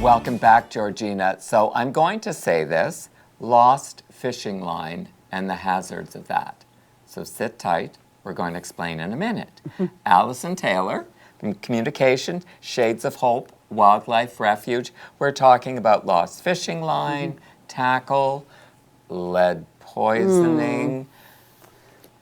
Welcome back, Georgina. So I'm going to say this, lost fishing line and the hazards of that. So sit tight. We're going to explain in a minute. Allison Taylor from Communication, Shades of Hope, Wildlife Refuge. We're talking about lost fishing line, tackle, lead poisoning.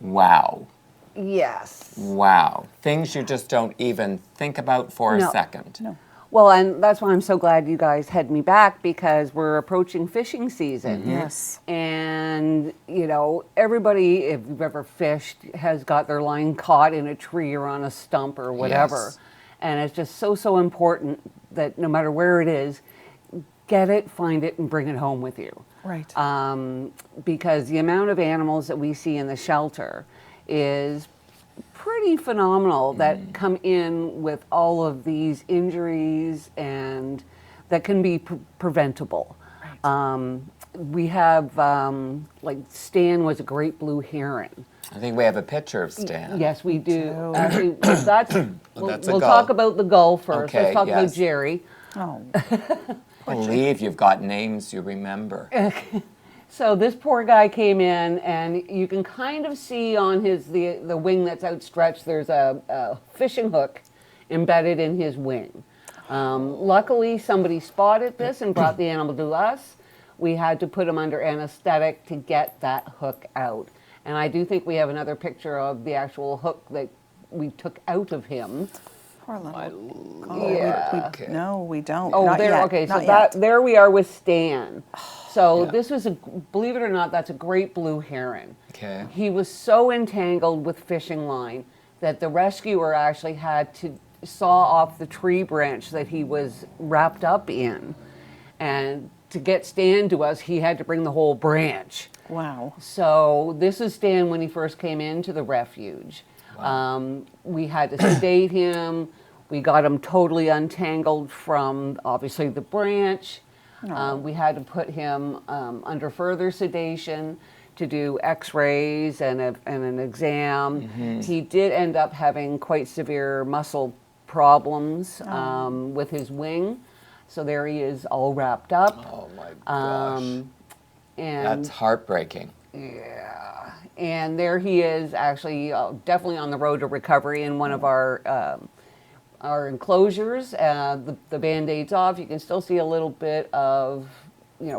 Wow. Yes. Wow. Things you just don't even think about for a second. No. Well, and that's why I'm so glad you guys had me back, because we're approaching fishing season. Yes. And, you know, everybody, if you've ever fished, has got their line caught in a tree or on a stump or whatever. Yes. And it's just so important that no matter where it is, get it, find it, and bring it home with you. Right. Because the amount of animals that we see in the shelter is pretty phenomenal that come in with all of these injuries and that can be preventable. Right. We have, like Stan was a great blue heron. I think we have a picture of Stan. Yes, we do. do. Actually, that's, that's a we'll gull. talk about the gull first. Okay, Let's talk about yes. Jerry. Oh. I believe you've got names you remember. So this poor guy came in, and you can kind of see on his the wing that's outstretched, there's a fishing hook embedded in his wing. Luckily, somebody spotted this and brought the animal to us. We had to put him under anesthetic to get that hook out. And I do think we have another picture of the actual hook that we took out of him. Poor little gull. Yeah. Okay. No, we don't. Oh, Not there. yet. Okay, so Not yet. there we are with Stan. So Yeah. this was believe it or not, that's a great blue heron. Okay. He was so entangled with fishing line that the rescuer actually had to saw off the tree branch that he was wrapped up in, and to get Stan to us, he had to bring the whole branch. Wow. So this is Stan when he first came into the refuge. Wow. We had to sedate him. We got him totally untangled from, obviously, the branch. We had to put him under further sedation to do x-rays and an exam. He did end up having quite severe muscle problems with his wing. So there he is all wrapped up. Oh my gosh. And That's heartbreaking. yeah, and there he is, actually, definitely on the road to recovery in one of our enclosures. The Band-Aid's off. You can still see a little bit of,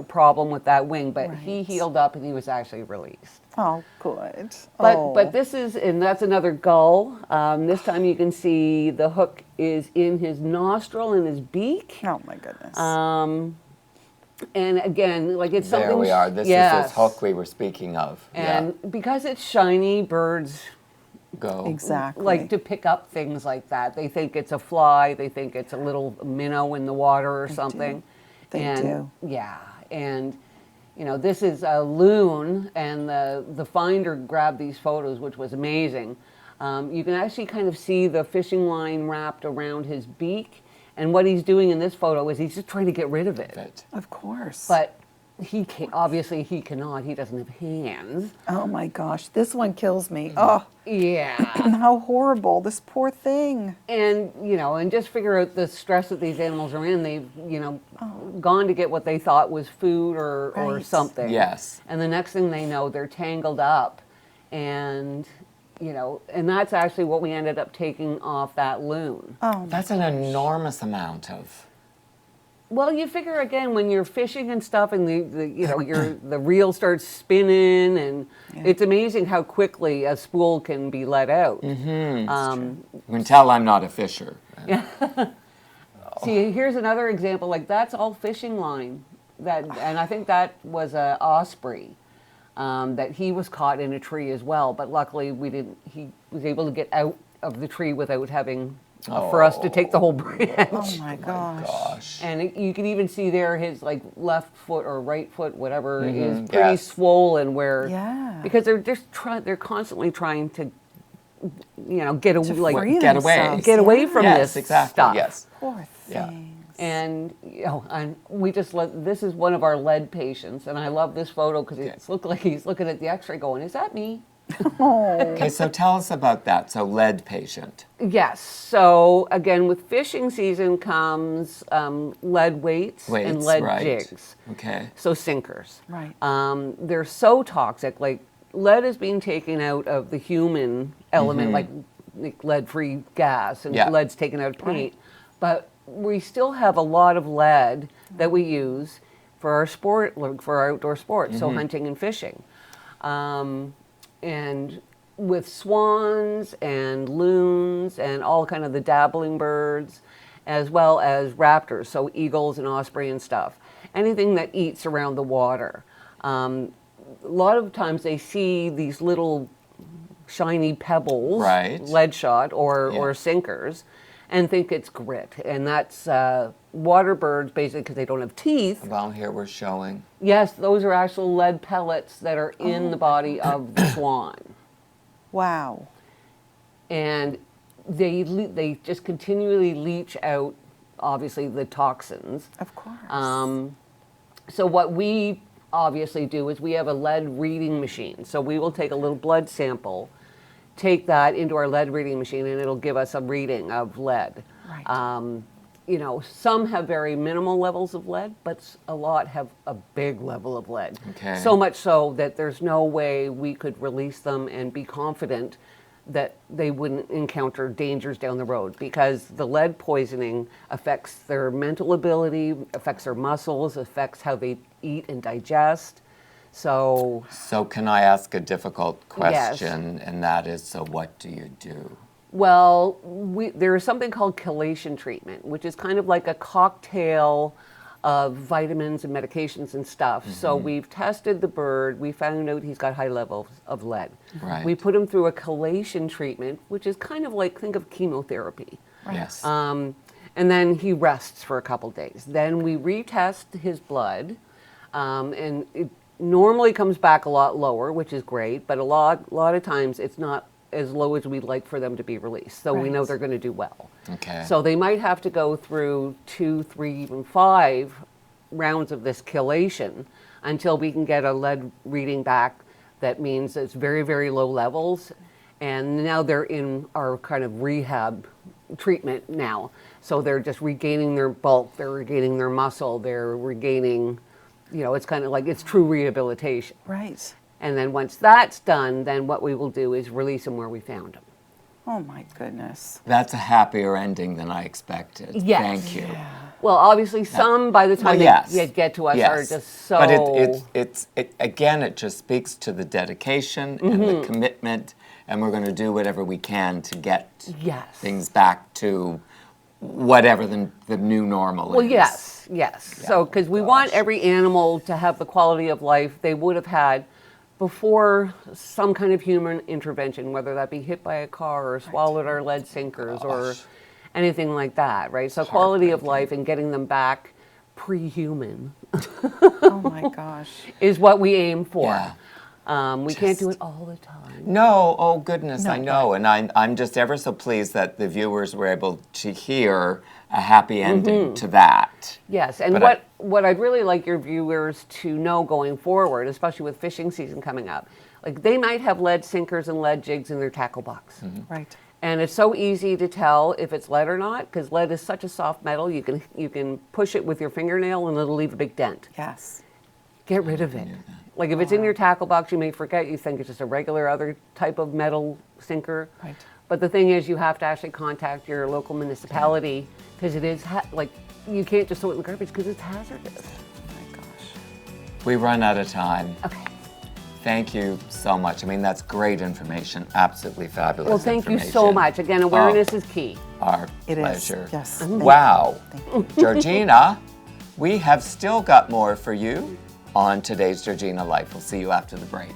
problem with that wing, but he Right. healed up and he was actually released. Oh, good. But this is, and that's another gull. This time you can see the hook is in his nostril and his beak. Oh my goodness. And again, like it's something. There we are. This yes. is this hook we were speaking of. And because it's shiny, birds Go. Exactly. like to pick up things like that. They think it's a fly. They think it's a little minnow in the water or something. They do. Yeah, and this is a loon, and the finder grabbed these photos, which was amazing. You can actually kind of see the fishing line wrapped around his beak, and what he's doing in this photo is he's just trying to get rid of it. Of course. But he can't, obviously he cannot. He doesn't have hands. Oh my gosh, this one kills me. Oh, Yeah. how horrible. This poor thing. And, and just figure out the stress that these animals are in. They've, gone to get what they thought was food or Right. something. Yes. And the next thing they know, they're tangled up. And, and that's actually what we ended up taking off that loon. Oh, That's an enormous amount of. Well, you figure again when you're fishing and stuff, and the reel starts spinning, and it's amazing how quickly a spool can be let out. You can tell I'm not a fisher. See, here's another example. Like that's all fishing line. And I think that was a osprey that he was caught in a tree as well. But luckily, he was able to get out of the tree without having for us to take the whole branch. oh my gosh. Gosh. And you can even see there his left foot or right foot, whatever, is pretty yes. swollen. Where Yeah. because they're just they're constantly trying to get away, free get away. themselves. get away Yeah. from Yes, this exactly. stuff. Yes. Poor Yeah. things. And and we just this is one of our lead patients, and I love this photo because it looks like he's looking at the X-ray, going, "Is that me?" Oh, Okay, so tell us about that. So lead patient. Yes. So again, with fishing season comes lead weights and lead right. jigs. Okay. So sinkers. right. They're so toxic. Like lead is being taken out of the human element, like lead-free gas, and Yeah. lead's taken out of paint. But we still have a lot of lead that we use for our sport, like for our outdoor sports, so hunting and fishing. And with swans and loons and all kind of the dabbling birds, as well as raptors, so eagles and osprey and stuff, anything that eats around the water. A lot of times they see these little shiny pebbles, Right. lead shot or Yeah. sinkers, and think it's grit. And that's water birds, basically, because they don't have teeth. Well, here we're showing. Yes, those are actual lead pellets that are in the body of the swan. Wow. And they just continually leach out, obviously, the toxins. Of course. So what we obviously do is we have a lead reading machine. So we will take a little blood sample, take that into our lead reading machine, and it'll give us a reading of lead. Right. You know, some have very minimal levels of lead, but a lot have a big level of lead. Okay. So much so that there's no way we could release them and be confident that they wouldn't encounter dangers down the road, because the lead poisoning affects their mental ability, affects their muscles, affects how they eat and digest. So So can I ask a difficult Yes. question? And that is, so what do you do? well, there is something called chelation treatment, which is kind of like a cocktail of vitamins and medications and stuff. So we've tested the bird. We found out he's got high levels of lead. Right. We put him through a chelation treatment, which is kind of like, think of chemotherapy. Yes. And then he rests for a couple days. Then we retest his blood, and it normally comes back a lot lower, which is great, but a lot of times it's not as low as we'd like for them to be released. So we know Right. they're going to do well. Okay. So they might have to go through 2, 3, even 5 rounds of this chelation until we can get a lead reading back that means it's very, very low levels. And now they're in our kind of rehab treatment now. So they're just regaining their bulk, they're regaining their muscle, they're regaining, you know, it's kind of like it's true rehabilitation. Right. And then once that's done, then what we will do is release them where we found them. Oh my goodness. That's a happier ending than I expected. Yes. Thank you. Well, obviously, some by the time Well, yes. they get to us are Yes. just so. But again, it just speaks to the dedication and the commitment, and we're going to do whatever we can to get Yes. things back to whatever the new normal Well, is. yes. So, because we want gosh. every animal to have the quality of life they would have had before some kind of human intervention, whether that be hit by a car or swallowed our lead sinkers or Gosh. anything like that, right? So, quality of life and getting them back pre-human Oh my gosh. is what we aim for. Yeah. We can't do it all the time. No, oh goodness, I No. know, and I'm just ever so pleased that the viewers were able to hear a happy ending to that. Yes, and But what I'd really like your viewers to know going forward, especially with fishing season coming up, like they might have lead sinkers and lead jigs in their tackle box. Right. And it's so easy to tell if it's lead or not, because lead is such a soft metal. You can push it with your fingernail and it'll leave a big dent. Yes. Get rid of it. Like if it's in your tackle box, you may forget. You think it's just a regular other type of metal sinker. Right. But the thing is, you have to actually contact your local municipality because it is like you can't just throw it in the garbage because it's hazardous. Oh my gosh. We run out of time. Okay. Thank you so much. I mean, that's great information. Absolutely fabulous. Well, thank you so information. much. Again, awareness is key. Our It is. pleasure. Yes. Wow. Thank you. Georgina, we have still got more for you on today's Georgina Life. We'll see you after the break.